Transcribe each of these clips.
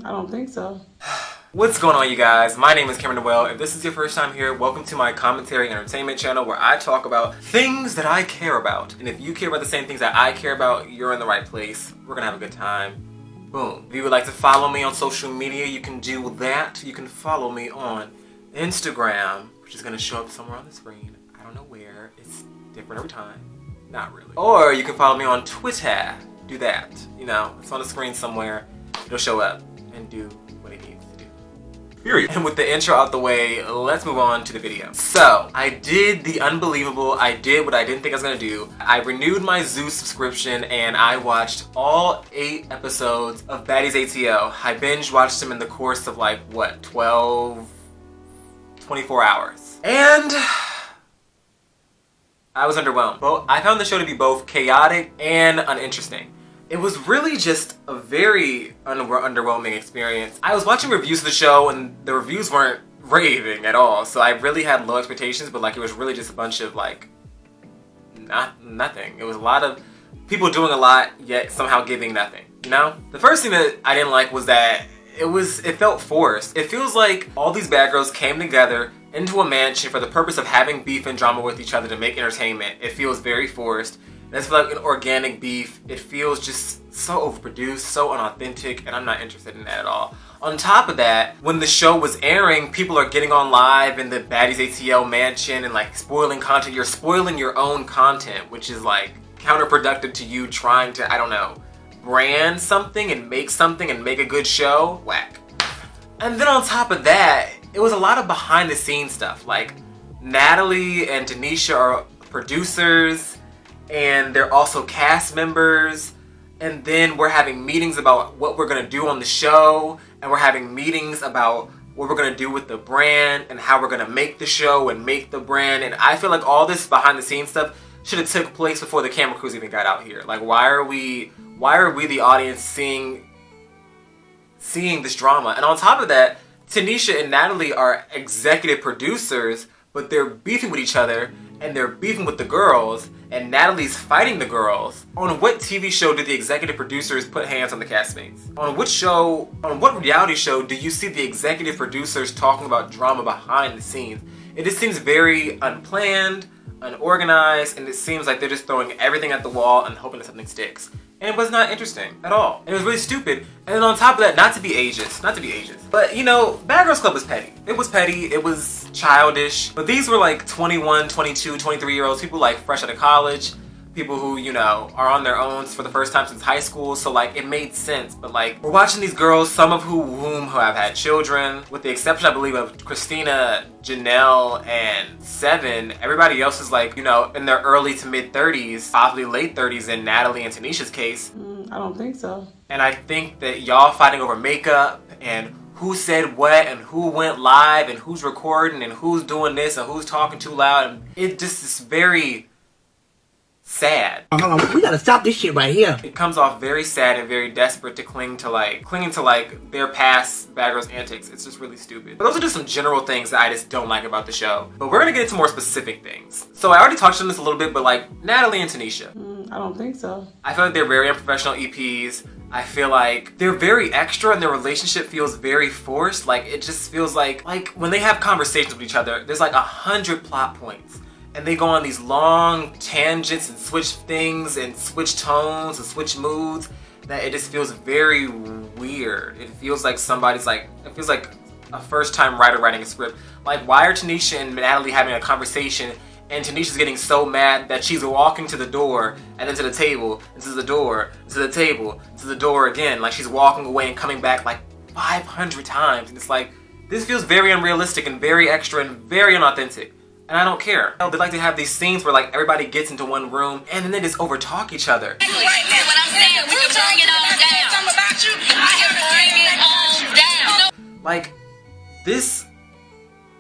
I don't think so. What's going on, you guys? My name is Noel. If this is your first time here, welcome to my commentary entertainment channel where I talk about things that I care about. And if you care about the same things that I care about, you're in the right place. We're gonna have a good time. Boom. If you would like to follow me on social media, you can do that. You can follow me on Instagram, which is gonna show up somewhere on the screen. I don't know where. It's different every time. Not really. Or you can follow me on Twitter. Do that. You know, it's on the screen somewhere. It'll show up and do what it needs to do. Period. And with the intro out the way, let's move on to the video. So, I did the unbelievable. I did what I didn't think I was gonna do. I renewed my Zeus subscription and I watched all 8 episodes of Baddies ATL. I binge watched them in the course of like, what, 24 hours. And I was underwhelmed. I found the show to be both chaotic and uninteresting. It was really just a very underwhelming experience. I was watching reviews of the show and the reviews weren't raving at all, so I really had low expectations, but like it was really just a bunch of like, nothing. It was a lot of people doing a lot, yet somehow giving nothing, you know? The first thing that I didn't like was that it felt forced. It feels like all these bad girls came together into a mansion for the purpose of having beef and drama with each other to make entertainment. It feels very forced. That's like an organic beef. It feels just so overproduced, so unauthentic, and I'm not interested in that at all. On top of that, when the show was airing, people are getting on live in the Baddies ATL mansion and like spoiling content. You're spoiling your own content, which is like counterproductive to you trying to, I don't know, brand something and make a good show. Whack. And then on top of that, it was a lot of behind the scenes stuff. Like Natalie and Tanisha are producers, and they're also cast members, and then we're having meetings about what we're gonna do on the show, and we're having meetings about what we're gonna do with the brand and how we're gonna make the show and make the brand. And I feel like all this behind the scenes stuff should have took place before the camera crews even got out here. Like why are we the audience seeing this drama? And on top of that, Tanisha and Natalie are executive producers, but they're beefing with each other and they're beefing with the girls, and Natalie's fighting the girls. On what TV show did the executive producers put hands on the castmates? On what reality show do you see the executive producers talking about drama behind the scenes? It just seems very unplanned, unorganized, and it seems like they're just throwing everything at the wall and hoping that something sticks. And it was not interesting at all. It was really stupid. And then on top of that, not to be ageist, but you know, Bad Girls Club was petty. It was petty, it was childish, but these were like 21, 22, 23-year-olds, people like fresh out of college, people who, you know, are on their own for the first time since high school, so like it made sense. But like, we're watching these girls, some of whom have had children, with the exception, I believe, of Christina, Janelle, and Seven. Everybody else is like, you know, in their early to mid 30s, possibly late 30s in Natalie and Tanisha's case. I don't think so. And I think that y'all fighting over makeup and who said what and who went live and who's recording and who's doing this and who's talking too loud, and it just is very sad. Hold on, we gotta stop this shit right here. It comes off very sad and very desperate to clinging to their past Bad Girls antics. It's just really stupid. But those are just some general things that I just don't like about the show. But we're gonna get into more specific things. So I already touched on this a little bit, but like Natalie and Tanisha. I don't think so. I feel like they're very unprofessional EPs. I feel like they're very extra and their relationship feels very forced. Like it just feels like when they have conversations with each other, there's like 100 plot points. And they go on these long tangents and switch things and switch tones and switch moods that it just feels very weird. It feels like it feels like a first time writer writing a script. Like why are Tanisha and Natalie having a conversation and Tanisha's getting so mad that she's walking to the door and then to the table, and to the door, to the table, to the door again. Like she's walking away and coming back like 500 times. And it's like, this feels very unrealistic and very extra and very unauthentic. And I don't care. They like to have these scenes where like everybody gets into one room and then they just overtalk each other. What I'm saying, we can bring it on down. I can bring it on down. Like, this,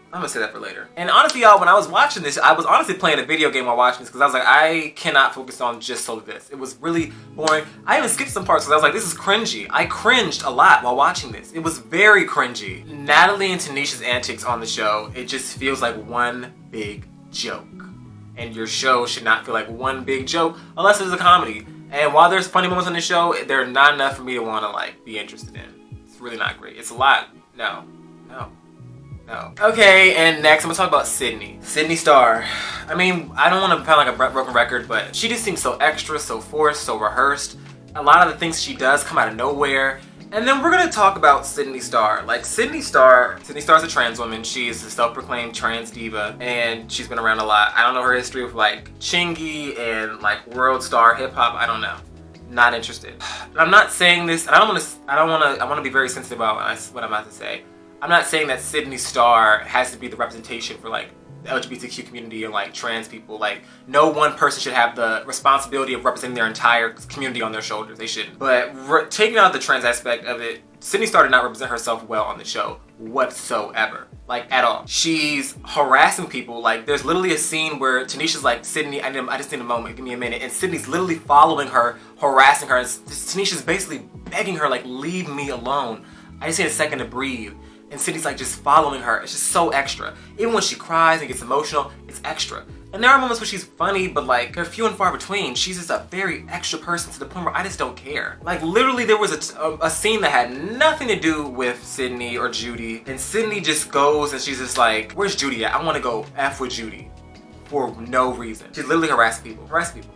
I'm gonna say that for later. And honestly, y'all, when I was watching this, I was honestly playing a video game while watching this because I was like, I cannot focus on just solely this. It was really boring. I even skipped some parts because I was like, this is cringy. I cringed a lot while watching this. It was very cringy. Natalie and Tanisha's antics on the show, it just feels like one big joke. And your show should not feel like one big joke unless it's a comedy. And while there's funny moments on the show, they're not enough for me to want to like be interested in. It's really not great. It's a lot. No. Okay, and next I'm gonna talk about Sydney. Sydney Star. I mean, I don't want to sound like a broken record, but she just seems so extra, so forced, so rehearsed. A lot of the things she does come out of nowhere. And then we're gonna talk about Sydney Star. Like Sydney Star's a trans woman. She's a self-proclaimed trans diva, and she's been around a lot. I don't know her history with like Chingy and like world star hip hop. I don't know. Not interested. I'm not saying this, and I want to be very sensitive about what I'm about to say. I'm not saying that Sydney Star has to be the representation for like the LGBTQ community and like trans people. Like no one person should have the responsibility of representing their entire community on their shoulders. They shouldn't. But taking out the trans aspect of it, Sydney Star did not represent herself well on the show whatsoever. Like at all. She's harassing people. Like there's literally a scene where Tanisha's like, Sydney, I just need a moment, give me a minute. And Sydney's literally following her, harassing her. And Tanisha's basically begging her like, leave me alone. I just need a second to breathe. And Sydney's like just following her. It's just so extra. Even when she cries and gets emotional, it's extra. And there are moments where she's funny, but like they're few and far between. She's just a very extra person to the point where I just don't care. Like literally there was a scene that had nothing to do with Sydney or Judy. And Sydney just goes and she's just like, where's Judy at? I want to go F with Judy. For no reason. She's literally harassing people.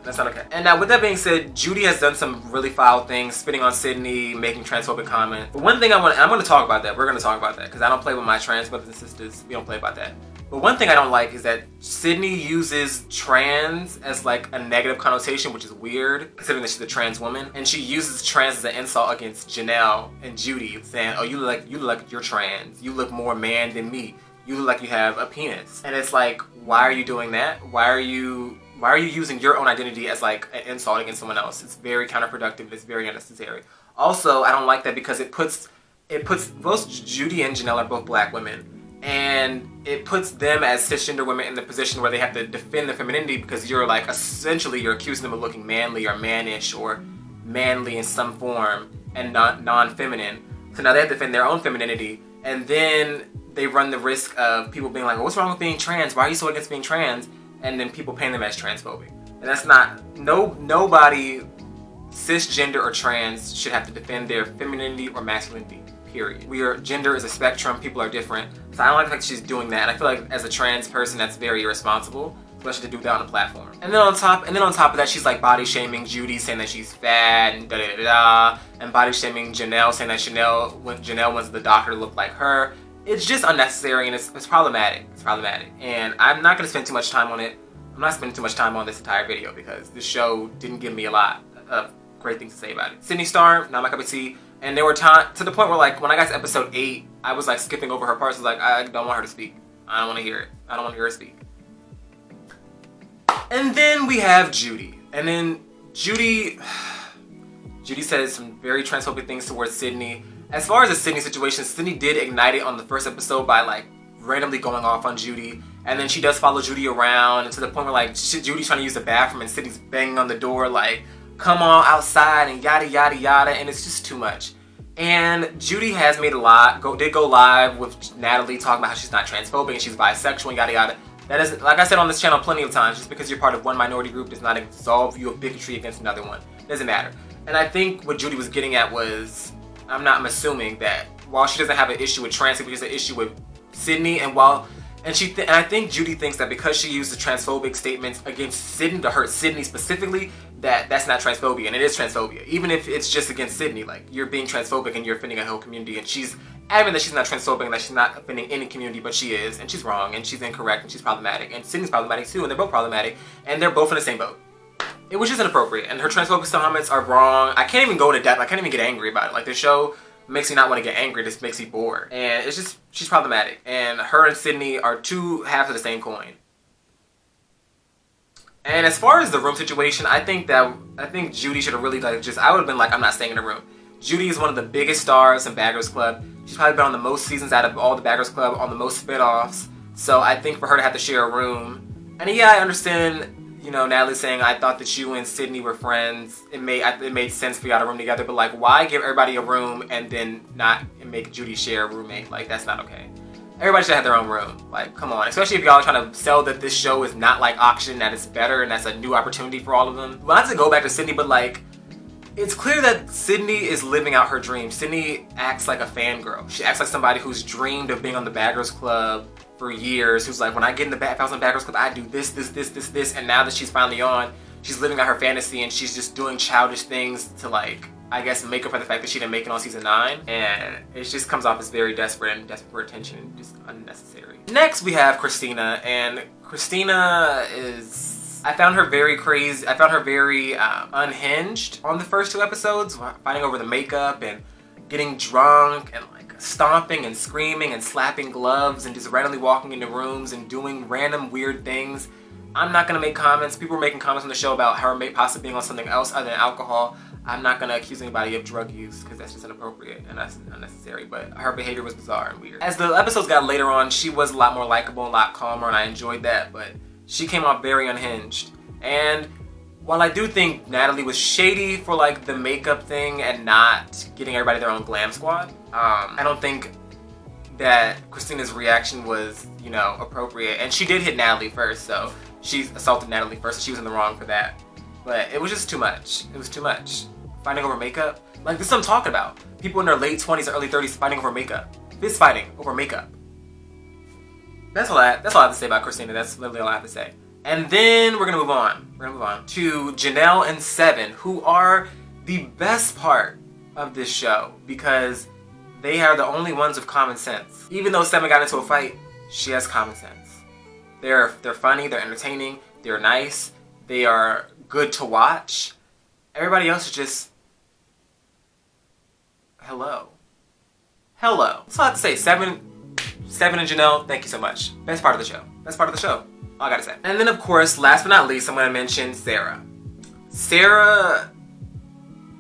That's not okay. And now with that being said, Judy has done some really foul things, spitting on Sydney, making transphobic comments. But one thing I'm gonna talk about that. We're gonna talk about that because I don't play with my trans brothers and sisters. We don't play about that. But one thing I don't like is that Sydney uses trans as like a negative connotation, which is weird considering that she's a trans woman. And she uses trans as an insult against Janelle and Judy, saying, oh, you look like you're trans. You look more man than me. You look like you have a penis. And it's like, why are you doing that? Why are you using your own identity as like an insult against someone else? It's very counterproductive. It's very unnecessary. Also, I don't like that because it puts both Judy and Janelle are both black women. And it puts them as cisgender women in the position where they have to defend their femininity because you're like, essentially you're accusing them of looking manly or mannish or manly in some form and not non-feminine. So now they have to defend their own femininity. And then they run the risk of people being like, well, what's wrong with being trans? Why are you so against being trans? And then people paint them as transphobic. And that's not, nobody, cisgender or trans, should have to defend their femininity or masculinity, period. Gender is a spectrum, people are different. So I don't like the fact she's doing that. I feel like as a trans person, that's very irresponsible, especially to do that on a platform. And then on top of that, she's like body shaming Judy, saying that she's fat and da-da-da-da, and body shaming Janelle, saying that Janelle wants the doctor to look like her. It's just unnecessary and it's problematic. It's problematic. And I'm not going to spend too much time on it. I'm not spending too much time on this entire video because this show didn't give me a lot of great things to say about it. Sydney Star, not my cup of tea. And there were times, to the point where like, when I got to episode 8, I was like skipping over her parts. I was like, I don't want her to speak. I don't want to hear it. I don't want to hear her speak. And then we have Judy. And then Judy says some very transphobic things towards Sydney. As far as the Sydney situation, Sydney did ignite it on the first episode by like randomly going off on Judy. And then she does follow Judy around, and to the point where like Judy's trying to use the bathroom and Sydney's banging on the door like, come on outside and yada yada yada, and it's just too much. And Judy has made did go live with Natalie talking about how she's not transphobic and she's bisexual and yada yada. That is, like I said on this channel plenty of times, just because you're part of one minority group does not absolve you of bigotry against another one. It doesn't matter. And I think what Judy was getting at was, I'm assuming that while she doesn't have an issue with trans people, she has an issue with Sydney, and I think Judy thinks that because she used the transphobic statements against Sydney to hurt Sydney specifically, that's not transphobia, and it is transphobia. Even if it's just against Sydney, like you're being transphobic and you're offending a whole community, and she's adamant that she's not transphobic and that she's not offending any community, but she is, and she's wrong, and she's incorrect, and she's problematic, and Sydney's problematic too, and they're both problematic, and they're both in the same boat. It was just inappropriate, and her transphobic comments are wrong. I can't even go into depth. I can't even get angry about it. Like, the show makes me not want to get angry. It just makes me bored. And it's just, she's problematic. And her and Sydney are two halves of the same coin. And as far as the room situation, I think Judy should have really I would have been like, I'm not staying in the room. Judy is one of the biggest stars in Bad Girls Club. She's probably been on the most seasons out of all the Bad Girls Club, on the most spin-offs. So I think for her to have to share a room, and yeah, I understand, you know, Natalie saying, I thought that you and Sydney were friends. It made sense for y'all to room together, but like, why give everybody a room and then not make Judy share a roommate? Like, that's not okay. Everybody should have their own room. Like, come on. Especially if y'all are trying to sell that this show is not like Auction, that it's better and that's a new opportunity for all of them. Well, not to go back to Sydney, but like, it's clear that Sydney is living out her dream. Sydney acts like a fangirl. She acts like somebody who's dreamed of being on the Bad Girls Club for years, who's like, when I get in the if I was on the Bad Girls Club, I do this, and now that she's finally on, she's living out her fantasy and she's just doing childish things to, like, I guess make up for the fact that she didn't make it on season 9, and it just comes off as very desperate and desperate for attention and just unnecessary. Next we have Christina, and Christina is, I found her very crazy. I found her very unhinged on the first 2 episodes, fighting over the makeup and getting drunk and like stomping and screaming and slapping gloves and just randomly walking into rooms and doing random weird things. I'm not gonna make comments. People were making comments on the show about her possibly being on something else other than alcohol. I'm not gonna accuse anybody of drug use because that's just inappropriate and that's unnecessary, but her behavior was bizarre and weird. As the episodes got later on, she was a lot more likable and a lot calmer, and I enjoyed that, but she came off very unhinged. And while I do think Natalie was shady for like the makeup thing and not getting everybody their own glam squad, I don't think that Christina's reaction was, you know, appropriate. And she did hit Natalie first, so she assaulted Natalie first, so she was in the wrong for that. But it was just too much. It was too much. Fighting over makeup? Like, this is what I'm talking about. People in their late 20s or early 30s fighting over makeup. Fist fighting over makeup. That's all I have to say about Christina. That's literally all I have to say. And then we're gonna move on. We're gonna move on to Janelle and Seven, who are the best part of this show because they are the only ones with common sense. Even though Seven got into a fight, she has common sense. They're funny, they're entertaining, they're nice, they are good to watch. Everybody else is just hello. That's all I have to say. Seven and Janelle, thank you so much. Best part of the show. Best part of the show. All I gotta say. And then of course, last but not least, I'm gonna mention Sarah. Sarah,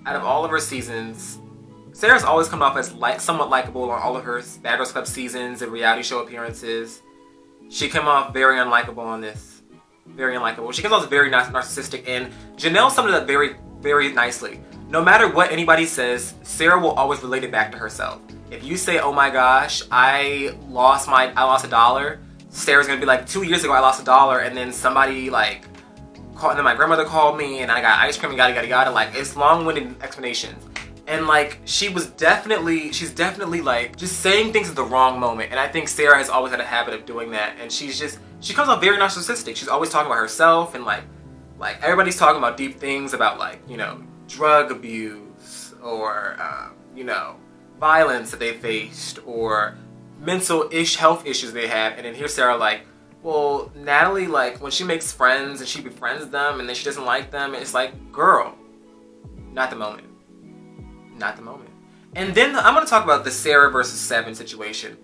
out of all of her seasons, Sarah's always come off as somewhat likable on all of her Bad Girls Club seasons and reality show appearances. She came off very unlikable on this. Very unlikable. She comes off as very narcissistic, and Janelle summed it up very, very nicely. No matter what anybody says, Sarah will always relate it back to herself. If you say, oh my gosh, I lost $1, Sarah's gonna be like, 2 years ago I lost $1, and then somebody like called, and then my grandmother called me and I got ice cream and yada. Like, it's long-winded explanations. And like, she's definitely like just saying things at the wrong moment. And I think Sarah has always had a habit of doing that. And she comes off very narcissistic. She's always talking about herself, and like everybody's talking about deep things about, like, you know, drug abuse or, you know, violence that they faced or mental health issues they have. And then here's Sarah like, well, Natalie, like, when she makes friends and she befriends them and then she doesn't like them, and it's like, girl, not the moment. Not the moment. And then I'm going to talk about the Sarah versus Seven situation.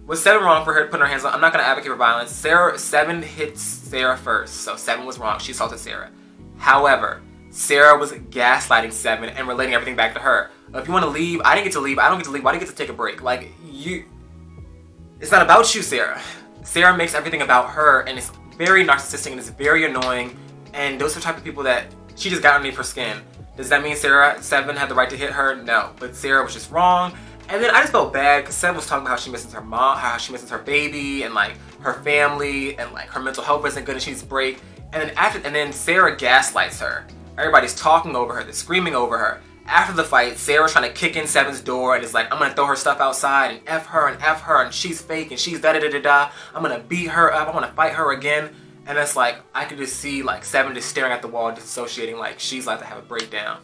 Was Seven wrong for her putting her hands on? I'm not going to advocate for violence. Seven hits Sarah first, so Seven was wrong. She assaulted Sarah. However, Sarah was gaslighting Seven and relating everything back to her. If you want to leave, I didn't get to leave. I don't get to leave. Why do you get to take a break? Like, it's not about you, Sarah. Sarah makes everything about her, and it's very narcissistic and it's very annoying. And those are the type of people that she just got underneath her skin. Does that mean Seven had the right to hit her? No. But Sarah was just wrong. And then I just felt bad because Seven was talking about how she misses her mom, how she misses her baby, and like her family, and like her mental health isn't good and she needs a break. And then Sarah gaslights her. Everybody's talking over her, they're screaming over her. After the fight, Sarah's trying to kick in Seven's door and is like, I'm gonna throw her stuff outside and F her and she's fake and she's da-da-da-da-da. I'm gonna beat her up, I wanna fight her again. And it's like, I could just see like Seven just staring at the wall, disassociating, like she's like to have a breakdown.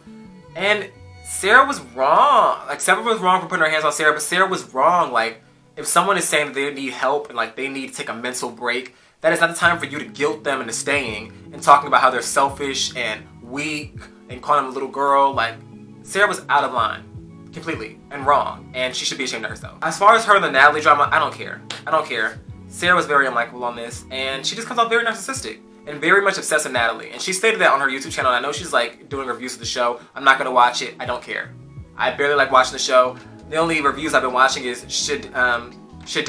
And Sarah was wrong. Like, Seven was wrong for putting her hands on Sarah, but Sarah was wrong. Like, if someone is saying that they need help and like they need to take a mental break, that is not the time for you to guilt them into staying and talking about how they're selfish and weak and calling them a little girl. Like, Sarah was out of line completely and wrong, and she should be ashamed of herself. As far as her and the Natalie drama, I don't care. Sarah was very unlikable on this, and she just comes off very narcissistic and very much obsessed with Natalie. And she stated that on her YouTube channel. And I know she's like doing reviews of the show. I'm not gonna watch it. I don't care. I barely like watching the show. The only reviews I've been watching is Shadada. I'm gonna say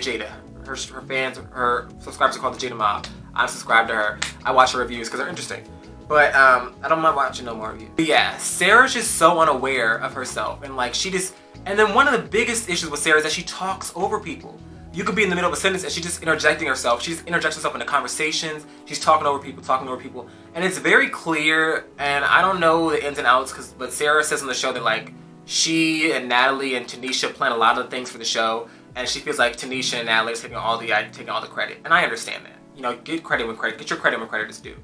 Jada. Her fans, her subscribers are called the Jada Mob. I'm subscribed to her. I watch her reviews because they're interesting. But I don't mind watching no more reviews. But yeah, Sarah's just so unaware of herself, and like she just. And then one of the biggest issues with Sarah is that she talks over people. you could be in the middle of a sentence and she's just interjecting herself. She's interjecting herself into conversations. She's talking over people. And it's very clear, and I don't know the ins and outs, but Sarah says on the show that like she and Natalie and Tanisha plan a lot of the things for the show, and she feels like Tanisha and Natalie are taking all the credit. And I understand that. You know, get your credit when credit is due.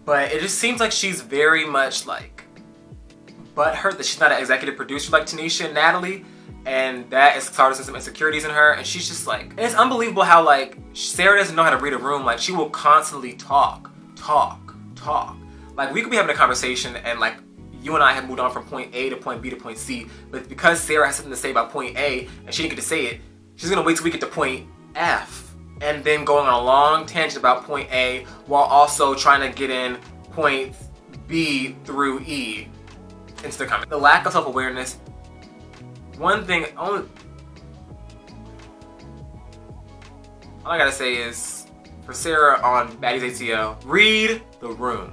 But it just seems like she's very much like butthurt that she's not an executive producer like Tanisha and Natalie. And that is starting some insecurities in her, and she's just like, it's unbelievable how like Sarah doesn't know how to read a room. Like she will constantly talk. Like we could be having a conversation and like you and I have moved on from point A to point B to point C, but because Sarah has something to say about point A and she didn't get to say it, she's gonna wait till we get to point F and then going on a long tangent about point A while also trying to get in points B through E into the comment. The lack of self-awareness. One thing, all I gotta say is, for Sarah on Baddies ATL, read the room.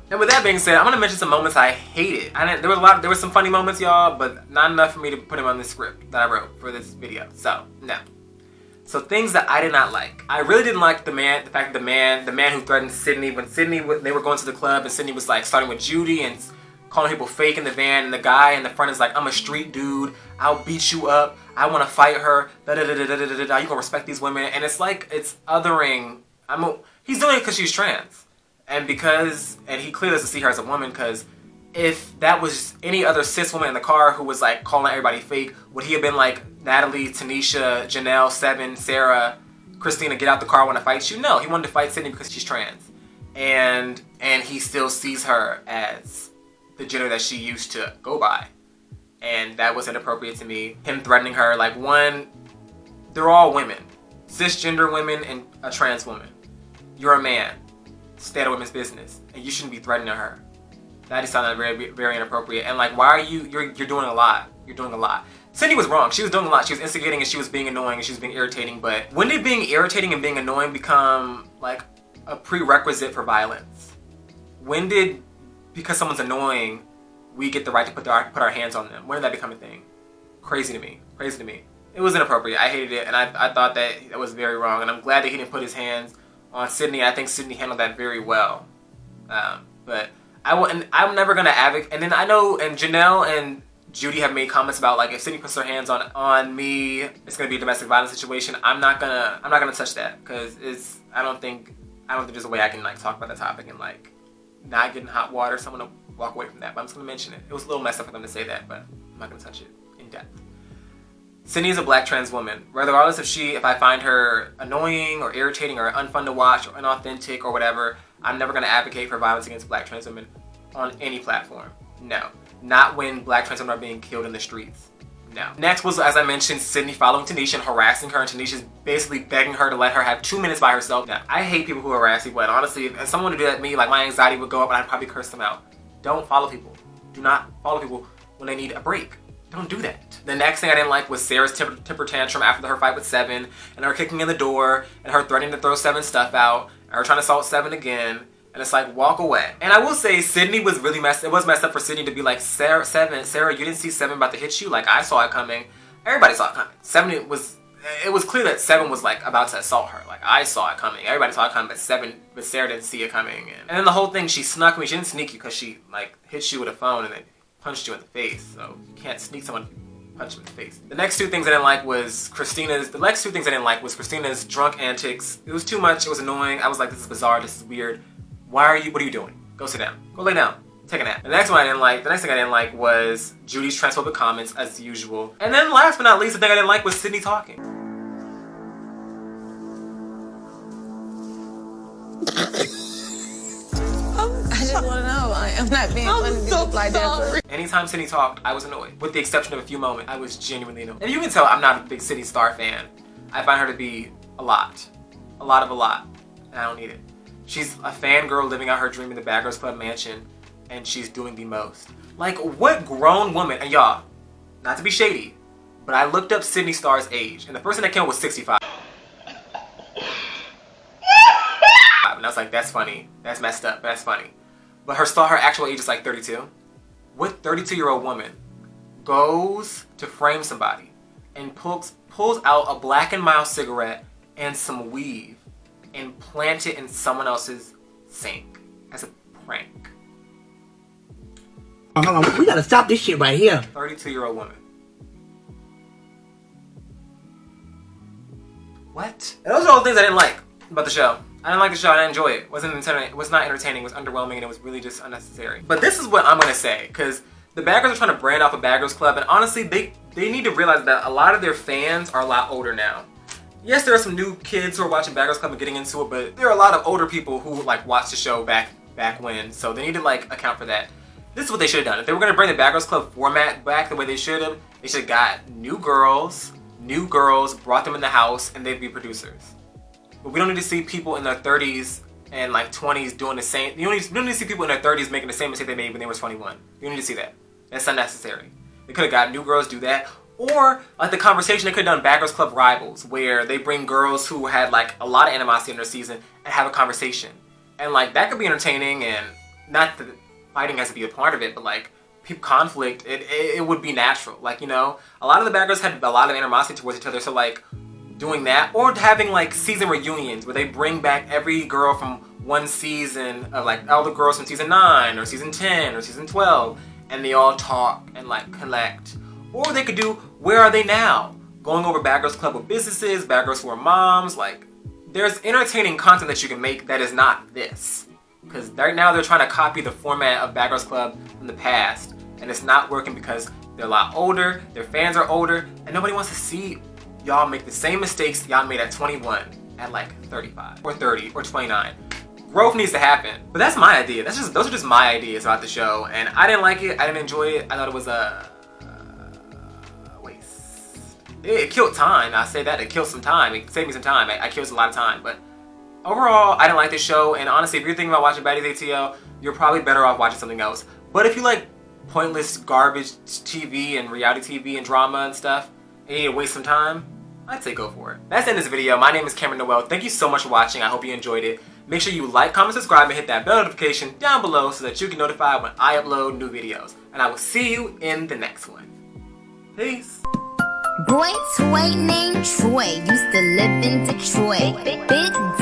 And with that being said, I'm gonna mention some moments I hated. There were some funny moments, y'all, but not enough for me to put them on the script that I wrote for this video. So, no. So things that I did not like. I really didn't like the fact that the man who threatened Sydney, when they were going to the club and Sydney was like starting with Judy and calling people fake in the van, and the guy in the front is like, I'm a street dude, I'll beat you up, I want to fight her, you gonna respect these women, and it's like, it's othering, he's doing it because she's trans, and he clearly doesn't see her as a woman, because if that was any other cis woman in the car who was like calling everybody fake, would he have been like, Natalie, Tanisha, Janelle, Seven, Sarah, Christina, get out the car, I want to fight you? No, he wanted to fight Sydney because she's trans, and he still sees her as the gender that she used to go by, and that was inappropriate to me. Him threatening her, like, one, they're all women, cisgender women and a trans woman. You're a man, stay out of women's business, and you shouldn't be threatening her. That just sounded very, very inappropriate. And like, why are you're doing a lot. Sydney was wrong. She was doing a lot. She was instigating and she was being annoying and she was being irritating. But when did being irritating and being annoying become like a prerequisite for violence? When did, because someone's annoying, we get the right to put our hands on them? When did that become a thing? Crazy to me. It was inappropriate. I hated it, and I thought that was very wrong. And I'm glad that he didn't put his hands on Sydney. I think Sydney handled that very well. But I'm never gonna advocate. And then I know, and Janelle and Judy have made comments about like, if Sydney puts her hands on me, it's gonna be a domestic violence situation. I'm not gonna touch that, because I don't think there's a way I can like talk about the topic and like not get in hot water, so I'm gonna walk away from that. But I'm just gonna mention it. It was a little messed up for them to say that, but I'm not gonna touch it in depth. Sydney is a black trans woman. Regardless if I find her annoying or irritating or unfun to watch or inauthentic or whatever, I'm never gonna advocate for violence against black trans women on any platform. No. Not when black trans women are being killed in the streets. No. Next was, as I mentioned, Sydney following Tanisha and harassing her, and Tanisha's basically begging her to let her have 2 minutes by herself. Now, I hate people who harass people, and honestly, if someone would do that to me, like my anxiety would go up and I'd probably curse them out. Don't follow people. Do not follow people when they need a break. Don't do that. The next thing I didn't like was Sarah's temper tantrum after her fight with Seven, and her kicking in the door, and her threatening to throw Seven's stuff out, and her trying to assault Seven again. And it's like, walk away. And I will say, Sydney was really messed up for Sydney to be like, Sarah, you didn't see Seven about to hit you? Like, I saw it coming. Everybody saw it coming. It was clear that Seven was like about to assault her. Like, I saw it coming. Everybody saw it coming, but Sarah didn't see it coming. And then the whole thing, she snuck me. She didn't sneak you because she like hit you with a phone and then punched you in the face. So you can't sneak someone, punch them in the face. The next two things I didn't like was Christina's drunk antics. It was too much. It was annoying. I was like, this is bizarre. This is weird. What are you doing? Go sit down. Go lay down. Take a nap. The next thing I didn't like was Judy's transphobic comments, as usual. And then last but not least, the thing I didn't like was Sydney talking. I just want to know. I'm not being funny to look like that. Anytime Sydney talked, I was annoyed. With the exception of a few moments, I was genuinely annoyed. And you can tell I'm not a big Sydney Star fan. I find her to be a lot. And I don't need it. She's a fangirl living out her dream in the Bad Girls Club mansion, and she's doing the most. Like, what grown woman, and y'all, not to be shady, but I looked up Sydney Starr's age, and the first thing that came up was 65. And I was like, that's funny. That's messed up, but that's funny. But her actual age is like 32. What 32-year-old woman goes to frame somebody and pulls out a Black & Mild cigarette and some weave and plant it in someone else's sink as a prank. Hold on, we gotta stop this shit right here. 32-year-old woman. What? And those are all the things I didn't like about the show. I didn't like the show. I didn't enjoy it. It was not entertaining. It was underwhelming, and it was really just unnecessary. But this is what I'm gonna say, because the Bad Girls are trying to brand off a Bad Girls Club, and honestly, they need to realize that a lot of their fans are a lot older now. Yes, there are some new kids who are watching Bad Girls Club and getting into it, but there are a lot of older people who like watched the show back when, so they need to like account for that. This is what they should have done. If they were gonna bring the Bad Girls Club format back the way they should have got new girls, brought them in the house, and they'd be producers. But we don't need to see people in their 30s and like 20s doing the same. You don't need to see people in their 30s making the same mistake they made when they were 21. You don't need to see that. That's unnecessary. They could have got new girls to do that. Or like the conversation, they could have done Bad Girls Club Rivals, where they bring girls who had like a lot of animosity in their season and have a conversation. And like that could be entertaining, and not that fighting has to be a part of it, but like conflict, it would be natural. Like, you know, a lot of the Bad Girls had a lot of animosity towards each other, so like doing that, or having like season reunions where they bring back every girl from one season of like all the girls from season 9 or season 10 or season 12, and they all talk and like collect. Or they could do Where Are They Now? Going over Bad Girls Club with businesses, Bad Girls who are moms. Like, there's entertaining content that you can make that is not this. Because right now they're trying to copy the format of Bad Girls Club from the past, and it's not working because they're a lot older, their fans are older, and nobody wants to see y'all make the same mistakes y'all made at 21 at like 35 or 30 or 29. Growth needs to happen. But that's my idea. Those are just my ideas about the show, and I didn't like it. I didn't enjoy it. I thought it was a waste. It killed time. I say that. It killed some time. It saved me some time. I killed a lot of time. But overall, I didn't like this show. And honestly, if you're thinking about watching Baddies ATL, you're probably better off watching something else. But if you like pointless garbage TV and reality TV and drama and stuff, and you need to waste some time, I'd say go for it. That's the end of this video. My name is Cameron Noel. Thank you so much for watching. I hope you enjoyed it. Make sure you like, comment, subscribe, and hit that bell notification down below so that you can notify when I upload new videos. And I will see you in the next one. Peace. Boy toy named Troy used to live in Detroit. Big dog.